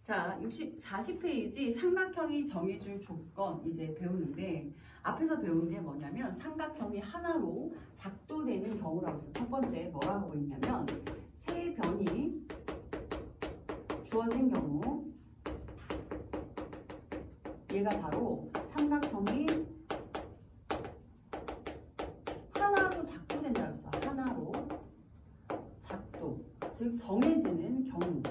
자, 40페이지 삼각형이 정해줄 조건 이제 배우는데 앞에서 배운 게 뭐냐면 삼각형이 하나로 작도되는 경우라고 했어. 첫 번째 뭐라고 하고 있냐면 세 변이 주어진 경우 얘가 바로 삼각형이 하나로 작도된다고 했어. 하나로 작도, 즉 정해지는 경우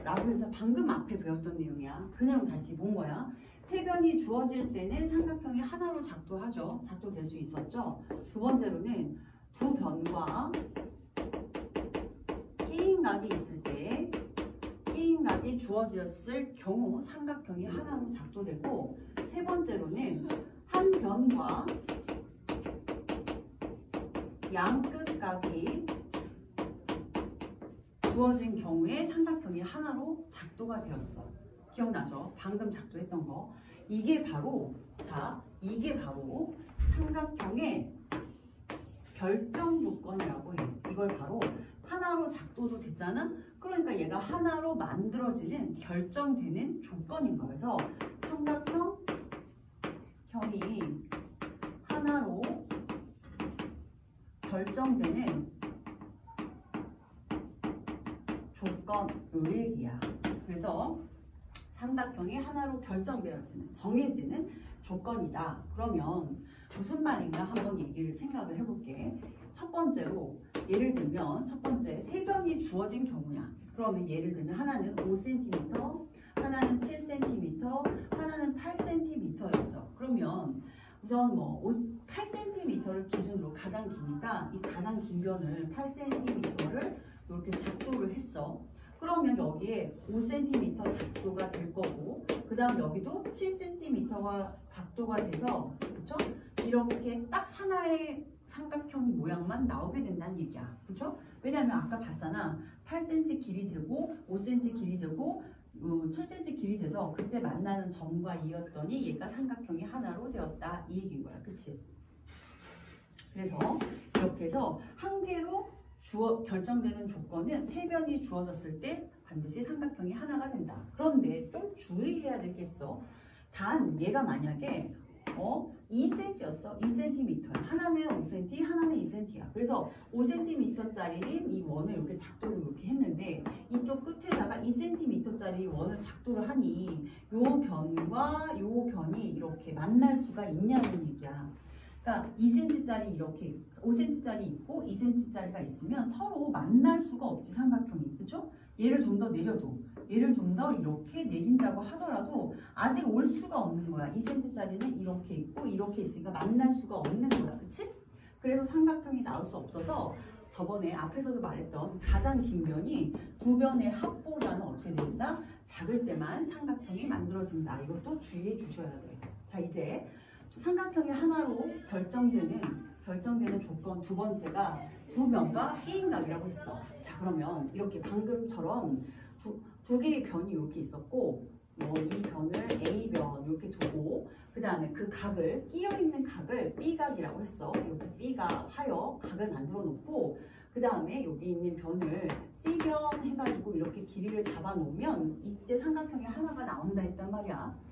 라고 해서 방금 앞에 배웠던 내용이야. 그냥 다시 본 거야. 세 변이 주어질 때는 삼각형이 하나로 작도하죠. 작도될 수 있었죠. 두 번째로는 두 변과 끼임각이 있을 때 끼임각이 주어졌을 경우 삼각형이 하나로 작도되고, 세 번째로는 한 변과 양끝각이 주어진 경우에 삼각형이 하나로 작도가 되었어. 기억나죠? 방금 작도했던 거. 이게 바로 삼각형의 결정 조건이라고 해. 이걸 바로 하나로 작도도 됐잖아? 그러니까 얘가 하나로 만들어지는 결정되는 조건인 거야. 그래서 삼각형이 하나로 결정되는 조건 요 얘기야. 그래서 삼각형이 하나로 결정되어지는, 정해지는 조건이다. 그러면 무슨 말인가 한번 얘기를 생각을 해볼게. 첫 번째로 예를 들면 첫 번째 세 변이 주어진 경우야. 그러면 예를 들면 하나는 5cm, 하나는 7cm, 하나는 8cm였어. 그러면 우선 8cm를 기준으로 가장 기니까 이 가장 긴 변을 8cm를 이렇게 작도를 했어. 그러면 여기에 5cm 작도가 될 거고, 그 다음 여기도 7cm가 작도가 돼서, 그렇죠? 이렇게 딱 하나의 삼각형 모양만 나오게 된다는 얘기야. 그렇죠? 왜냐하면 아까 봤잖아. 8cm 길이 재고 5cm 길이 재고 7cm 길이 재서 그때 만나는 점과 이었더니 얘가 삼각형이 하나로 되었다. 이 얘기인 거야. 그치? 그래서 이렇게 해서 한 개로 결정되는 조건은 세 변이 주어졌을 때 반드시 삼각형이 하나가 된다. 그런데 좀 주의해야 될 게 있어. 단 얘가 만약에 2cm였어. 2cm. 하나는 5cm, 하나는 2cm야. 그래서 5cm짜리 이 원을 이렇게 작도를 이렇게 했는데 이쪽 끝에다가 2cm짜리 원을 작도를 하니 요 변과 요 변이 이렇게 만날 수가 있냐는 얘기야. 그러니까 2cm짜리 이렇게 5cm짜리 있고 2cm짜리가 있으면 서로 만날 수가 없지, 삼각형이. 그렇죠? 얘를 좀 더 내려도, 얘를 좀 더 이렇게 내린다고 하더라도 아직 올 수가 없는 거야. 2cm짜리는 이렇게 있고 이렇게 있으니까 만날 수가 없는 거야. 그치? 그래서 삼각형이 나올 수 없어서 저번에 앞에서도 말했던 가장 긴 변이 두 변의 합보다는 어떻게 된다? 작을 때만 삼각형이 만들어진다. 이것도 주의해 주셔야 돼. 자, 이제 삼각형이 하나로 결정되는 조건 두 번째가 두 변과 끼임각이라고 했어. 자, 그러면 이렇게 방금처럼 두 개의 변이 이렇게 있었고, 이 변을 A변 이렇게 두고, 그 다음에 그 각을, 끼어있는 각을 B각이라고 했어. 이렇게 B각하여 각을 만들어 놓고, 그 다음에 여기 있는 변을 C변 해가지고 이렇게 길이를 잡아 놓으면 이때 삼각형이 하나가 나온다 했단 말이야.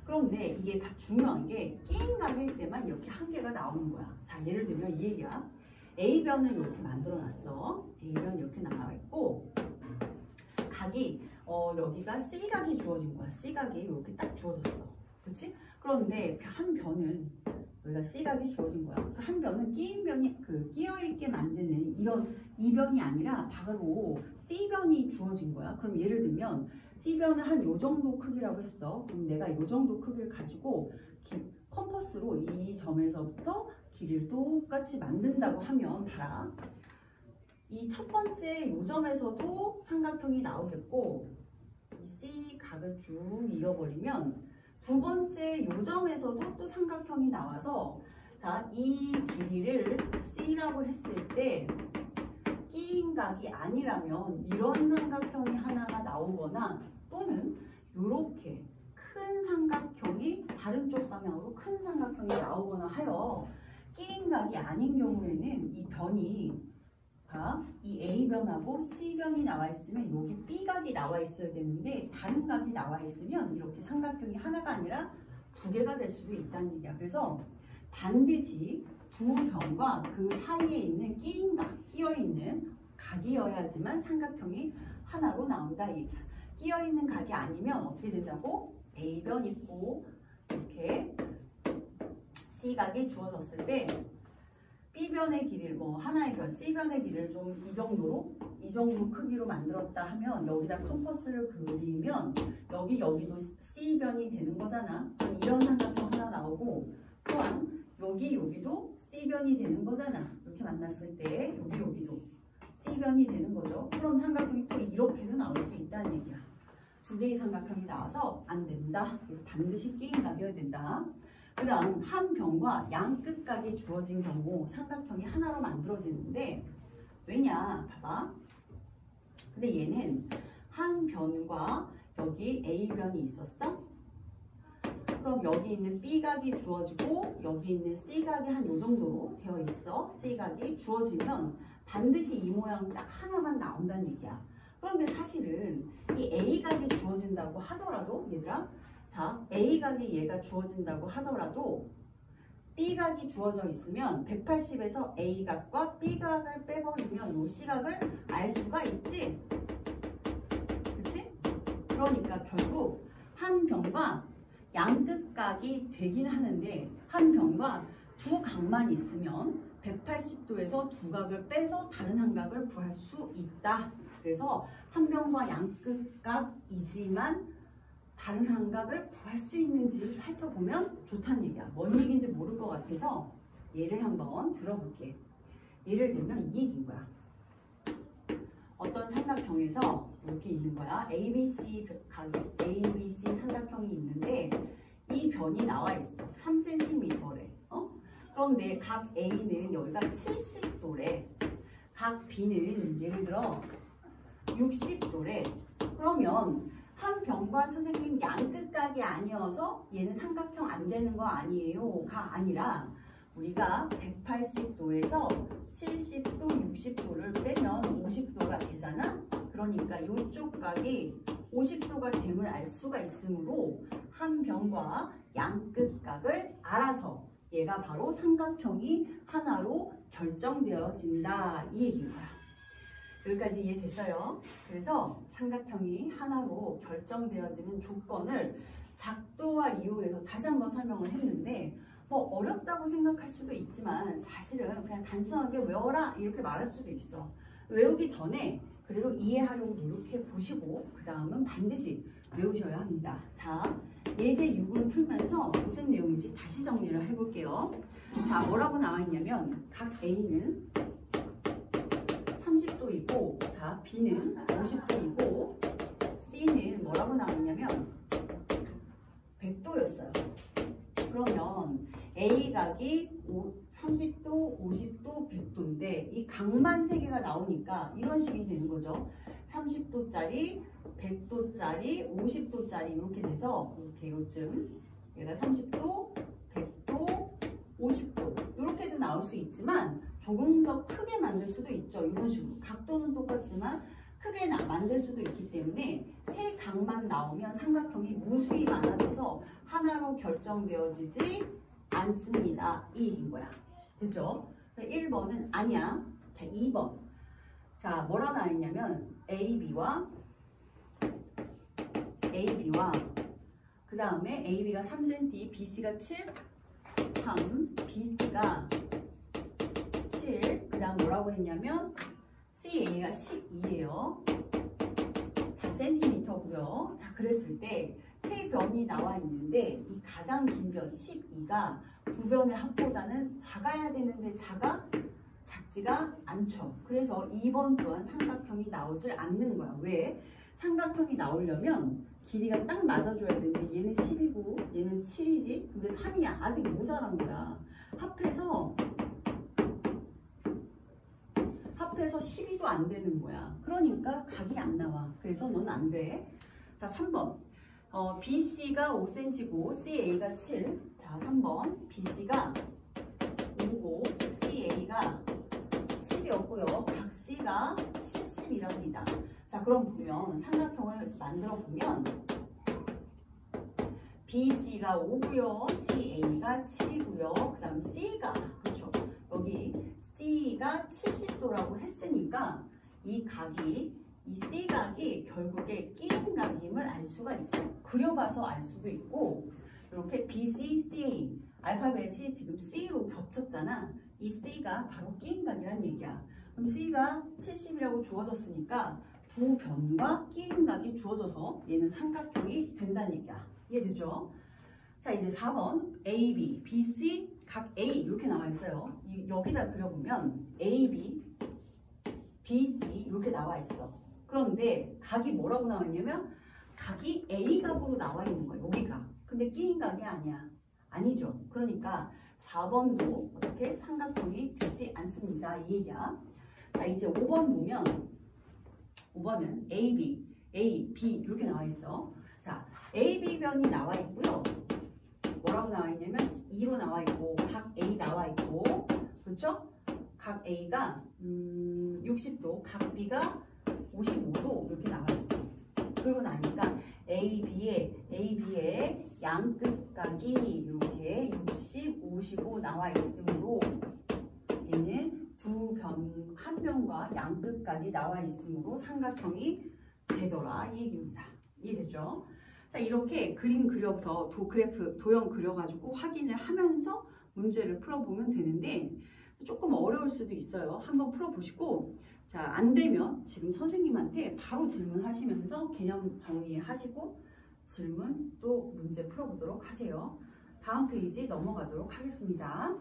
그런데 이게 중요한 게 끼임각일 때만 이렇게 한 개가 나오는 거야. 자, 예를 들면 이 얘기야. A변을 이렇게 만들어 놨어. A변 이렇게 나와 있고, 각이 여기가 C각이 주어진 거야. C각이 이렇게 딱 주어졌어. 그렇지? 그런데 한 변은 여기가 C각이 주어진 거야. 그 한 변은 끼임변이 끼어 있게 만드는 이런 이 변이 아니라 바로 C변이 주어진 거야. 그럼 예를 들면 C변은 한 요 정도 크기라고 했어. 그럼 내가 요 정도 크기를 가지고 컴퍼스로 이 점에서부터 길이를 똑같이 만든다고 하면 봐라. 이 첫 번째 요 점에서도 삼각형이 나오겠고, 이 C각을 쭉 이어버리면 두 번째 요 점에서도 또 삼각형이 나와서, 자, 이 길이를 C라고 했을 때 끼임각이 아니라면 이런 삼각형이 하나가 나오거나, 또는 이렇게 큰 삼각형이 다른 쪽 방향으로 큰 삼각형이 나오거나 하여 끼임각이 아닌 경우에는 이 변이 자, 이 A변하고 C변이 나와 있으면 여기 B각이 나와 있어야 되는데 다른 각이 나와 있으면 이렇게 삼각형이 하나가 아니라 두 개가 될 수도 있다는 얘기야. 그래서 반드시 두 변과 그 사이에 있는 끼인 각, 끼어있는 각이어야지만 삼각형이 하나로 나온다 이 얘기야. 끼어있는 각이 아니면 어떻게 된다고? A변 있고 이렇게 C각이 주어졌을 때 B변의 길이를 뭐 하나의 변, C변의 길이를 좀 이 정도 크기로 만들었다 하면 여기다 컴퍼스를 그리면 여기도 C변이 되는 거잖아. 이런 삼각형 하나 나오고 또한 여기도 C변이 되는 거잖아. 이렇게 만났을 때 여기도 C변이 되는 거죠. 그럼 삼각형이 또 이렇게도 나올 수 있다는 얘기야. 두 개의 삼각형이 나와서 안 된다. 그래서 반드시 끼인 각이어야 된다. 그 다음 한 변과 양 끝각이 주어진 경우 삼각형이 하나로 만들어지는데 왜냐? 봐봐. 근데 얘는 한 변과 여기 A변이 있었어? 그럼 여기 있는 B각이 주어지고 여기 있는 C각이 한 요 정도로 되어 있어. C각이 주어지면 반드시 이 모양 딱 하나만 나온다는 얘기야. 그런데 사실은 이 A각이 주어진다고 하더라도 얘들아 자, A각이 얘가 주어진다고 하더라도 B각이 주어져 있으면 180에서 A각과 B각을 빼버리면 이 C각을 알 수가 있지? 그치? 그러니까 결국 한 변과 양끝각이 되긴 하는데 한 변과 두 각만 있으면 180도에서 두 각을 빼서 다른 한 각을 구할 수 있다. 그래서 한 변과 양끝각이지만 다른 한각을 구할 수 있는지를 살펴보면 좋다는 얘기야. 뭔 얘기인지 모를 것 같아서 예를 한번 들어볼게. 예를 들면 이 얘기인 거야. 어떤 삼각형에서 이렇게 있는 거야. ABC 삼각형이 있는데 이 변이 나와 있어. 3cm래. 그런데 각 A는 여기가 70도래. 각 B는 예를 들어 60도래. 그러면 한 변과 선생님 양끝각이 아니어서 얘는 삼각형 안 되는 거 아니에요?가 아니라 우리가 180도에서 70도, 60도를 빼면 50도가 되잖아? 그러니까 이쪽 각이 50도가 됨을 알 수가 있으므로 한 변과 양끝각을 알아서 얘가 바로 삼각형이 하나로 결정되어진다 이 얘기인 거야. 여기까지 이해됐어요? 그래서 삼각형이 하나로 결정되어지는 조건을 작도와 이용해서 다시 한번 설명을 했는데 뭐 어렵다고 생각할 수도 있지만 사실은 그냥 단순하게 외워라 이렇게 말할 수도 있어. 외우기 전에 그래도 이해하려고 노력해 보시고 그 다음은 반드시 외우셔야 합니다. 자, 예제 6을 풀면서 무슨 내용인지 다시 정리를 해볼게요. 자, 뭐라고 나와 있냐면 각 A는 30도이고 자 B는 50도이고 C는 뭐라고 나왔냐면 100도였어요. 그러면 A각이 30도, 50도, 100도인데 이 각만 3개가 나오니까 이런 식이 되는 거죠. 30도짜리, 100도짜리, 50도짜리 이렇게 돼서 이렇게 요즘 얘가 30도, 100도, 50도 이렇게도 나올 수 있지만 조금 더 크게 만들 수도 있죠. 이런 식으로 각도는 똑같지만 크게 만들 수도 있기 때문에 세 각만 나오면 삼각형이 무수히 많아져서 하나로 결정되어지지 않습니다. 이 얘기인 거야. 됐죠? 1번은 아니야. 자, 2번. 자, 뭐라 나와 있냐면 AB와 그 다음에 AB가 3cm, BC가 7, 3, BC가 7, 그 다음 뭐라고 했냐면 CA가 12예요. 다 cm고요. 자, 그랬을 때 세 변이 나와 있는데 이 가장 긴 변 12가 두 변의 합보다는 작아야 되는데 작지가 않죠. 그래서 2번 또한 삼각형이 나오질 않는 거야. 왜? 삼각형이 나오려면 길이가 딱 맞아줘야 되는데 얘는 10이고 얘는 7이지. 근데 3이 아직 모자란 거야. 합해서 12도 안 되는 거야. 그러니까 각이 안 나와. 그래서 넌 안 돼. 자, 3번. BC가 5cm고 CA가 7. 자, 3번. BC가 5고 CA가 7이었어. 70이었고요. 각 C가 70이랍니다. 자, 그럼 보면 삼각형을 만들어 보면 BC가 5고요. CA가 7이고요. 그 다음 C가, 그렇죠. 여기 C가 70도라고 했으니까 이 C각이 결국에 끼인 각임을 알 수가 있어요. 그려봐서 알 수도 있고, 이렇게 BC, CA, 알파벳이 지금 C로 겹쳤잖아. 이 C가 바로 끼인 각이란 얘기야. 그럼 C가 70이라고 주어졌으니까 두 변과 끼인 각이 주어져서 얘는 삼각형이 된다는 얘기야. 이해되죠? 자, 이제 4번 AB, BC, 각 A 이렇게 나와 있어요. 여기다 그려보면 AB, BC 이렇게 나와 있어. 그런데 각이 뭐라고 나와 있냐면 각이 A각으로 나와 있는 거예요. 여기가. 근데 끼인 각이 아니야. 아니죠. 그러니까 4번도 어떻게 삼각형이 되지 않습니다. 이 얘기야. 자, 이제 5번 보면 5번은 AB, A, B 이렇게 나와 있어. 자, AB변이 나와 있고요. 뭐라고 나와 있냐면 2로 나와 있고 각 A 나와 있고, 그렇죠? 각 A가 60도, 각 B가 55도 이렇게 나와 있어. 그러고 나니까 AB의 양끝각이 이렇게 60, 55 나와 있으므로 얘는 한 변과 양끝각이 나와 있으므로 삼각형이 되더라 이 얘기입니다. 이해되죠? 자, 이렇게 그림 그려서 도형 그려가지고 확인을 하면서 문제를 풀어보면 되는데 조금 어려울 수도 있어요. 한번 풀어보시고, 자, 안 되면 지금 선생님한테 바로 질문하시면서 개념 정리하시고 질문 또 문제 풀어보도록 하세요. 다음 페이지 넘어가도록 하겠습니다.